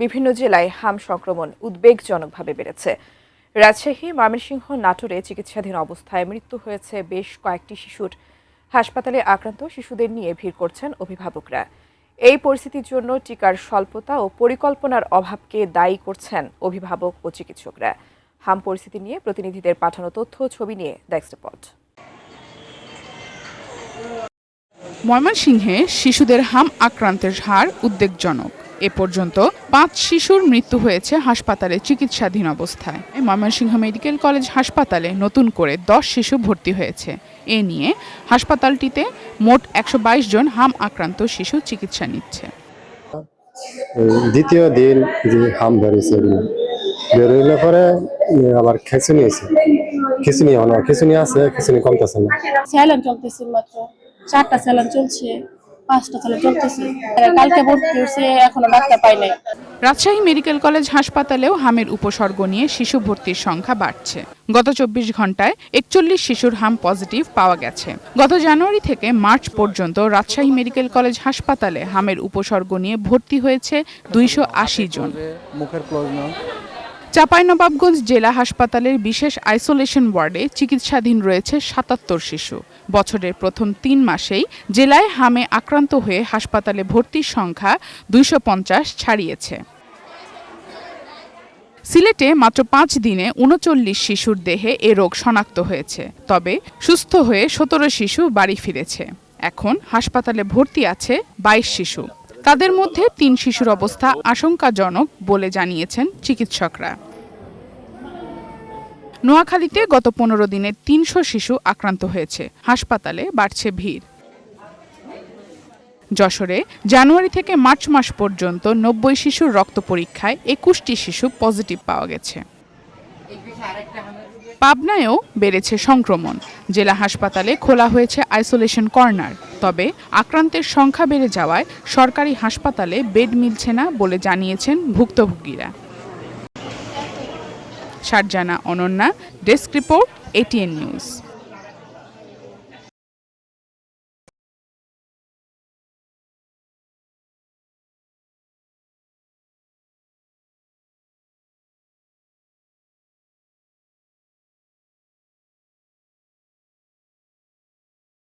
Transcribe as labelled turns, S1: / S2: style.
S1: বিভিন্ন জেলায় হাম সংক্রমণ উদ্বেগজনকভাবে বেড়েছে। রাজশাহী, ময়মনসিংহ, নাটোরে চিকিৎসাধীন অবস্থায় মৃত্যু হয়েছে বেশ কয়েকটি শিশুর। হাসপাতালে আক্রান্ত শিশুদের নিয়ে ভিড় করছেন অভিভাবকরা। এই পরিস্থিতির জন্য টিকার স্বল্পতা ও পরিকল্পনার অভাবকে দায়ী করছেন অভিভাবক ও চিকিৎসকরা। হাম পরিস্থিতি নিয়ে প্রতিনিধিদের পাঠানো তথ্য ছবি নিয়ে ডেস্ক রিপোর্ট।
S2: ময়মনসিংহে শিশুদের হাম আক্রান্তের হার উদ্বেগজনক। এ পর্যন্ত ৫ শিশুর মৃত্যু হয়েছে হাসপাতালে চিকিৎসাধীন অবস্থায়। ময়মনসিংহ মেডিকেল কলেজ হাসপাতালে নতুন করে ১০ শিশু ভর্তি হয়েছে। এ নিয়ে হাসপাতালটিতে মোট ১২২ জন হাম আক্রান্ত শিশু চিকিৎসা নিচ্ছে।
S3: দ্বিতীয় দিন যে হাম বেরোইছে, বেরোইলে পরে আবার খিঁচুনি আছে, খিঁচুনি আছে, খিঁচুনি কমতেছে না।
S4: স্যালাইন চলতেছে, মাত্র 4টা স্যালাইন চলছে, 5টা স্যালাইন চলতেছে। কালকে ভর্তি হয়েছে, এখনো ডাক্তার পাই নাই।
S2: রাজশাহী মেডিকেল কলেজ হাসপাতালেও হামের উপসর্গ নিয়ে শিশু ভর্তির সংখ্যা বাড়ছে। গত ২৪ ঘন্টায় ৪১ শিশুর হাম পজিটিভ পাওয়া গেছে। গত জানুয়ারি থেকে মার্চ পর্যন্ত রাজশাহী মেডিকেল কলেজ হাসপাতালে হামের উপসর্গ নিয়ে ভর্তি হয়েছে ২৮০ জন। চাঁপাইনবাবগঞ্জ জেলা হাসপাতালের বিশেষ আইসোলেশন ওয়ার্ডে চিকিৎসাধীন রয়েছে ৭৭ শিশু। বছরের প্রথম ৩ মাসেই জেলায় হামে আক্রান্ত হয়ে হাসপাতালে ভর্তির সংখ্যা ২৫০ ছাড়িয়েছে। সিলেটে মাত্র ৫ দিনে ৩৯ শিশুর দেহে এ রোগ শনাক্ত হয়েছে। তবে সুস্থ হয়ে ১৭ শিশু বাড়ি ফিরেছে। এখন হাসপাতালে ভর্তি আছে ২২ শিশু। তাদের মধ্যে ৩ শিশুর অবস্থা আশঙ্কাজনক বলে জানিয়েছেন চিকিৎসকরা। নোয়াখালীতে গত ১৫ দিনে ৩০০ শিশু আক্রান্ত হয়েছে। হাসপাতালে বাড়ছে ভিড়। যশোরে জানুয়ারি থেকে মার্চ মাস পর্যন্ত ৯০ শিশুর রক্ত পরীক্ষায় ২১টি শিশু পজিটিভ পাওয়া গেছে। পাবনায়ও বেড়েছে সংক্রমণ। জেলা হাসপাতালে খোলা হয়েছে আইসোলেশন কর্নার। তবে আক্রান্তের সংখ্যা বেড়ে যাওয়ায় সরকারি হাসপাতালে বেড মিলছে না বলে জানিয়েছেন ভুক্তভোগীরা। Sharjana Ananya, desk report, ATN news.